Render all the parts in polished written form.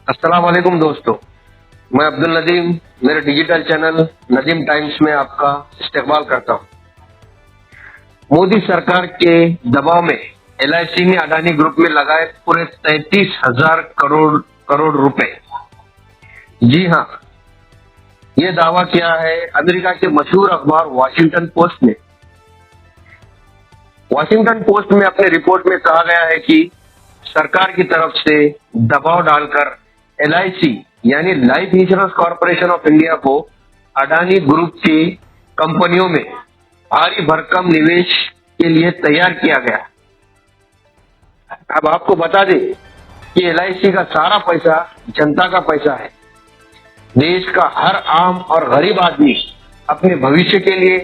अस्सलाम वालेकुम दोस्तों, मैं अब्दुल नदीम मेरे डिजिटल चैनल नदीम टाइम्स में आपका इस्तेकबाल करता हूं। मोदी सरकार के दबाव में एलआईसी ने अडानी ग्रुप में लगाए पूरे 33,000 करोड़ करोड़ रुपए। जी हां, ये दावा किया है अमेरिका के मशहूर अखबार वॉशिंगटन पोस्ट ने। वॉशिंगटन पोस्ट में अपने रिपोर्ट में कहा गया है कि सरकार की तरफ से दबाव डालकर एलआईसी यानी life insurance corporation of India को अडानी ग्रुप की कंपनियों में भारी भरकम निवेश के लिए तैयार किया गया। अब आपको बता दें कि एलआईसी का सारा पैसा जनता का पैसा है। देश का हर आम और गरीब आदमी अपने भविष्य के लिए,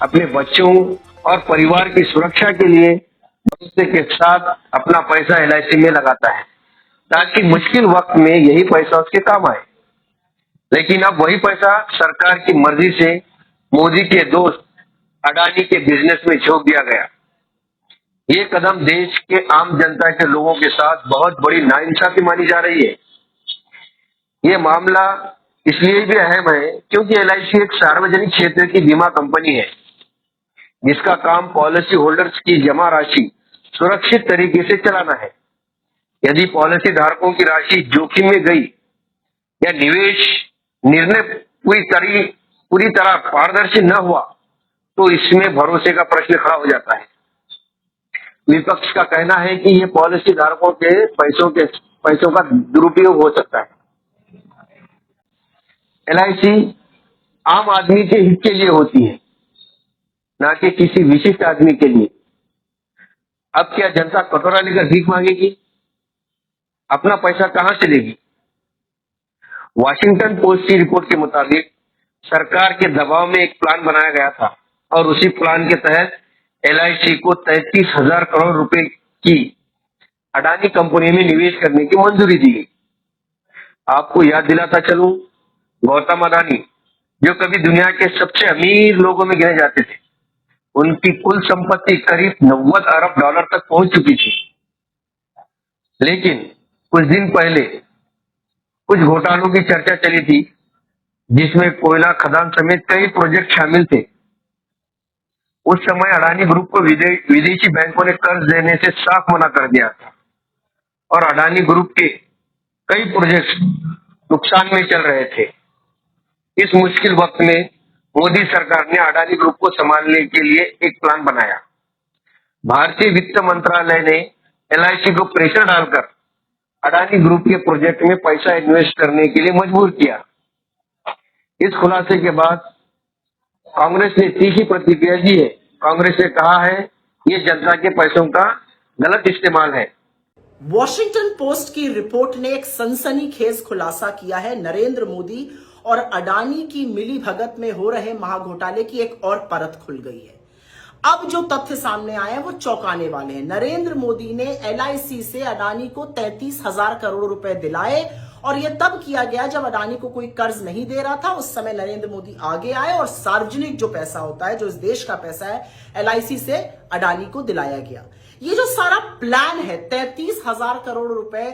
अपने बच्चों और परिवार की सुरक्षा के लिए भरोसे के साथ अपना पैसा एलआईसी में लगाता है ताकि मुश्किल वक्त में यही पैसा उसके काम आए। लेकिन अब वही पैसा सरकार की मर्जी से मोदी के दोस्त अडानी के बिजनेस में झोंक दिया गया। ये कदम देश के आम जनता के लोगों के साथ बहुत बड़ी नाइंसाफी मानी जा रही है। ये मामला इसलिए भी अहम है क्योंकि एलआईसी एक सार्वजनिक क्षेत्र की बीमा कंपनी है जिसका काम पॉलिसी होल्डर्स की जमा राशि सुरक्षित तरीके से चलाना है। यदि पॉलिसी धारकों की राशि जोखिम में गई या निवेश निर्णय पूरी तरह पारदर्शी न हुआ तो इसमें भरोसे का प्रश्न खड़ा हो जाता है। विपक्ष का कहना है कि ये पॉलिसी धारकों के पैसों का दुरुपयोग हो सकता है। एलआईसी आम आदमी के हित के लिए होती है, ना कि किसी विशिष्ट आदमी के लिए। अब क्या जनता कटोरा लेकर भीख मांगेगी? अपना पैसा कहां से लेगी? वॉशिंगटन पोस्ट की रिपोर्ट के मुताबिक सरकार के दबाव में एक प्लान बनाया गया था और उसी प्लान के तहत एलआईसी को 33,000 करोड़ रुपए की अडानी कंपनी में निवेश करने की मंजूरी दी गई। आपको याद दिलाता चलूं, गौतम अडानी जो कभी दुनिया के सबसे अमीर लोगों में गिने जाते थे, उनकी कुल संपत्ति करीब 90 अरब डॉलर तक पहुंच चुकी थी। लेकिन कुछ दिन पहले कुछ घोटालों की चर्चा चली थी जिसमें कोयला खदान समेत कई प्रोजेक्ट शामिल थे। उस समय अडानी ग्रुप को विदेशी बैंकों ने कर्ज देने से साफ मना कर दिया था और अडानी ग्रुप के कई प्रोजेक्ट नुकसान में चल रहे थे। इस मुश्किल वक्त में मोदी सरकार ने अडानी ग्रुप को संभालने के लिए एक प्लान बनाया। भारतीय वित्त मंत्रालय ने एलआईसी को प्रेशर डालकर अडानी ग्रुप के प्रोजेक्ट में पैसा इन्वेस्ट करने के लिए मजबूर किया। इस खुलासे के बाद कांग्रेस ने तीखी प्रतिक्रिया दी है। कांग्रेस ने कहा है ये जनता के पैसों का गलत इस्तेमाल है। वॉशिंगटन पोस्ट की रिपोर्ट ने एक सनसनीखेज खुलासा किया है। नरेंद्र मोदी और अडानी की मिली भगत में हो रहे महाघोटाले की एक और परत खुल गई है। अब जो तथ्य सामने आए हैं वो चौंकाने वाले हैं। नरेंद्र मोदी ने एलआईसी से अडानी को 33,000 करोड़ रुपए दिलाए और यह तब किया गया जब अडानी को कोई कर्ज नहीं दे रहा था। उस समय नरेंद्र मोदी आगे आए और सार्वजनिक जो पैसा होता है, जो इस देश का पैसा है, एलआईसी से अडानी को दिलाया गया। ये जो सारा प्लान है 33,000 करोड़ रुपए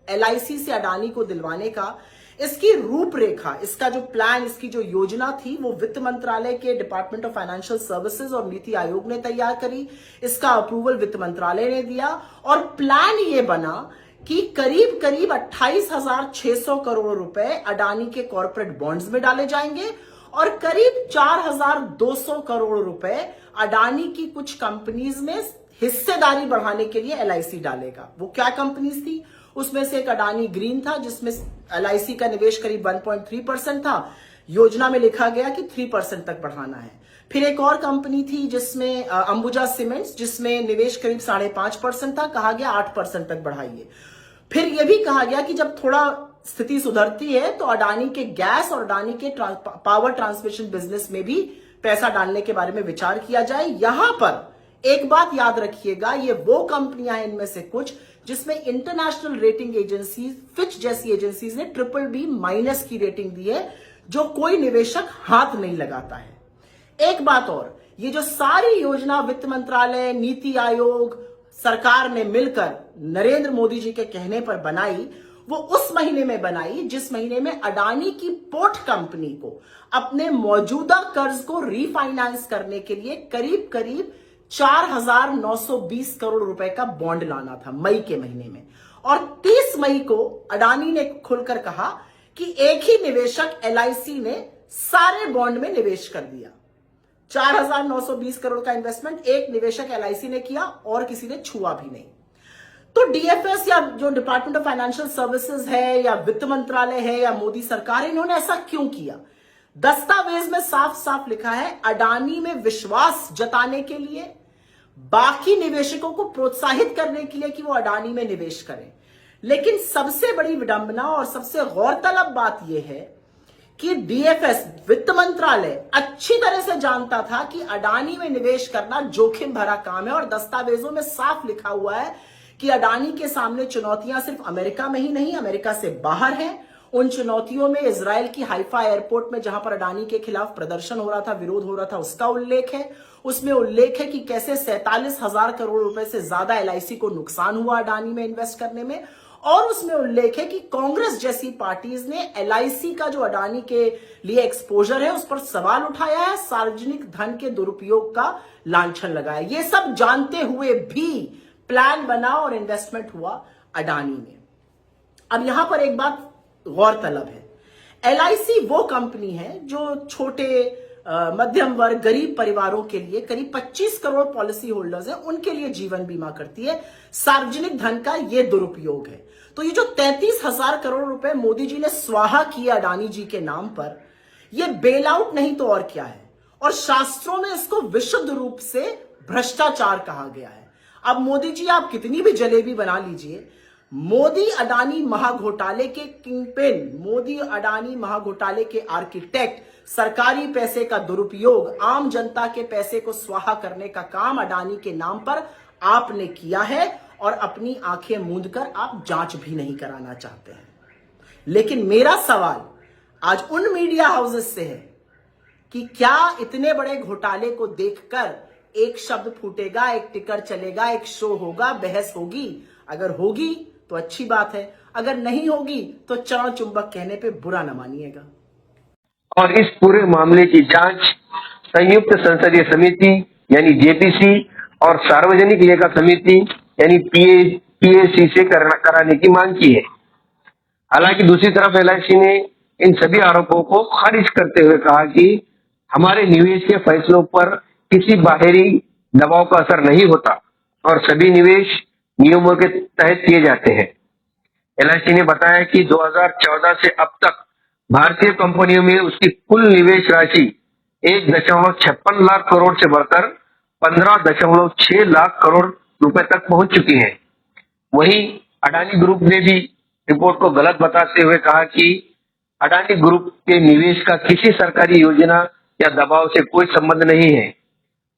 एलआईसी से अडानी को दिलवाने का, इसकी रूपरेखा, इसका जो प्लान, इसकी जो योजना थी वो वित्त मंत्रालय के डिपार्टमेंट ऑफ फाइनेंशियल सर्विसेज और नीति आयोग ने तैयार करी। इसका अप्रूवल वित्त मंत्रालय ने दिया और प्लान ये बना कि करीब करीब 28,600 करोड़ रुपए अडानी के कॉर्पोरेट बॉन्ड्स में डाले जाएंगे और करीब 4,200 करोड़ रुपए अडानी की कुछ कंपनीज में हिस्सेदारी बढ़ाने के लिए एलआईसी डालेगा। वो क्या कंपनीज थी? उसमें से एक अडानी ग्रीन था जिसमें एलआईसी का निवेश करीब 1.3% था। योजना में लिखा गया कि 3% तक बढ़ाना है। फिर एक और कंपनी थी जिसमें अंबुजा सीमेंट्स, जिसमें निवेश करीब 5.5% था, कहा गया 8% तक बढ़ाइए। फिर यह भी कहा गया कि जब थोड़ा स्थिति सुधरती है तो अडानी के गैस और अडानी के पावर ट्रांसमिशन बिजनेस में भी पैसा डालने के बारे में विचार किया जाए। यहां पर एक बात याद रखिएगा, ये वो कंपनियां हैं इनमें से कुछ जिसमें इंटरनेशनल रेटिंग एजेंसीज, फिच जैसी एजेंसीज ने BBB- की रेटिंग दी है, जो कोई निवेशक हाथ नहीं लगाता है। एक बात और, ये जो सारी योजना वित्त मंत्रालय, नीति आयोग, सरकार ने मिलकर नरेंद्र मोदी जी के कहने पर बनाई, वो उस महीने में बनाई जिस महीने में अडानी की पोर्ट कंपनी को अपने मौजूदा कर्ज को रीफाइनेंस करने के लिए करीब करीब 4,920 करोड़ रुपए का बॉन्ड लाना था मई के महीने में। और 30 मई को अडानी ने खुलकर कहा कि एक ही निवेशक एलआईसी ने सारे बॉन्ड में निवेश कर दिया। 4,920 करोड़ का इन्वेस्टमेंट एक निवेशक एलआईसी ने किया और किसी ने छुआ भी नहीं। तो डीएफएस या जो डिपार्टमेंट ऑफ फाइनेंशियल सर्विसेज है या वित्त मंत्रालय है या मोदी सरकार, इन्होंने ऐसा क्यों किया? दस्तावेज में साफ साफ लिखा है अडानी में विश्वास जताने के लिए, बाकी निवेशकों को प्रोत्साहित करने के लिए कि वो अडानी में निवेश करें। लेकिन सबसे बड़ी विडंबना और सबसे गौरतलब बात यह है कि डीएफएस वित्त मंत्रालय अच्छी तरह से जानता था कि अडानी में निवेश करना जोखिम भरा काम है। और दस्तावेजों में साफ लिखा हुआ है कि अडानी के सामने चुनौतियां सिर्फ अमेरिका में ही नहीं, अमेरिका से बाहर हैं। उन चुनौतियों में इजराइल की हाइफा एयरपोर्ट में जहां पर अडानी के खिलाफ प्रदर्शन हो रहा था, विरोध हो रहा था, उसका उल्लेख है। उसमें उल्लेख है कि कैसे 47,000 करोड़ रुपए से ज्यादा एलआईसी को नुकसान हुआ अडानी में इन्वेस्ट करने में। और उसमें उल्लेख है कि कांग्रेस जैसी पार्टीज ने एलआईसी का जो अडानी के लिए एक्सपोजर है उस पर सवाल उठाया है, सार्वजनिक धन के दुरुपयोग का लांछन लगाया। ये सब जानते हुए भी प्लान बना और इन्वेस्टमेंट हुआ अडानी में। अब यहां पर एक बात गौरतलब है, एलआईसी वो कंपनी है जो छोटे मध्यम वर्ग गरीब परिवारों के लिए करीब 25 करोड़ पॉलिसी होल्डर्स हैं, उनके लिए जीवन बीमा करती है। सार्वजनिक धन का यह दुरुपयोग है। तो ये जो 33,000 करोड़ रुपए मोदी जी ने स्वाहा किया अडानी जी के नाम पर, यह बेल आउट नहीं तो और क्या है। और शास्त्रों में इसको विशुद्ध रूप से भ्रष्टाचार कहा गया है। अब मोदी जी आप कितनी भी जलेबी बना लीजिए, मोदी अडानी महाघोटाले के किंगपिन, मोदी अडानी महाघोटाले के आर्किटेक्ट, सरकारी पैसे का दुरुपयोग, आम जनता के पैसे को स्वाहा करने का काम अडानी के नाम पर आपने किया है। और अपनी आंखें मूंदकर आप जांच भी नहीं कराना चाहते हैं। लेकिन मेरा सवाल आज उन मीडिया हाउसेस से है कि क्या इतने बड़े घोटाले को देखकर एक शब्द फूटेगा, एक टिकर चलेगा, एक शो होगा, बहस होगी? अगर होगी तो अच्छी बात है, अगर नहीं होगी तो चरण चुंबक कहने पे बुरा न मानिएगा। और इस पूरे मामले की जांच संयुक्त संसदीय समिति यानी जेपीसी और सार्वजनिक लेखा समिति यानी पीएसी से कराने की मांग की है। हालांकि दूसरी तरफ एलआईसी ने इन सभी आरोपों को खारिज करते हुए कहा कि हमारे निवेश के फैसलों पर किसी बाहरी दबाव का असर नहीं होता और सभी निवेश नियमों के तहत किए जाते हैं। एलआईसी ने बताया कि 2014 से अब तक भारतीय कंपनियों में उसकी कुल निवेश राशि 1.56 लाख करोड़ से बढ़कर 15.6 लाख करोड़ रुपए तक पहुंच चुकी है। वहीं अडानी ग्रुप ने भी रिपोर्ट को गलत बताते हुए कहा कि अडानी ग्रुप के निवेश का किसी सरकारी योजना या दबाव से कोई संबंध नहीं है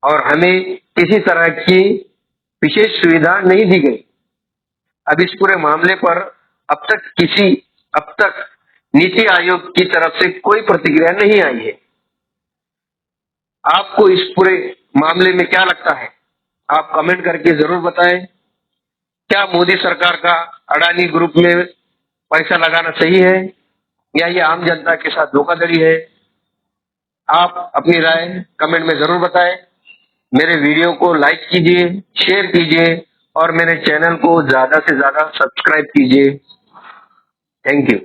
और हमें किसी तरह की विशेष सुविधा नहीं दी गई। अब इस पूरे मामले पर अब तक नीति आयोग की तरफ से कोई प्रतिक्रिया नहीं आई है। आपको इस पूरे मामले में क्या लगता है? आप कमेंट करके जरूर बताएं। क्या मोदी सरकार का अडानी ग्रुप में पैसा लगाना सही है या ये आम जनता के साथ धोखाधड़ी है? आप अपनी राय कमेंट में जरूर बताएं। मेरे वीडियो को लाइक कीजिए, शेयर कीजिए और मेरे चैनल को ज्यादा से ज्यादा सब्सक्राइब कीजिए। Thank you.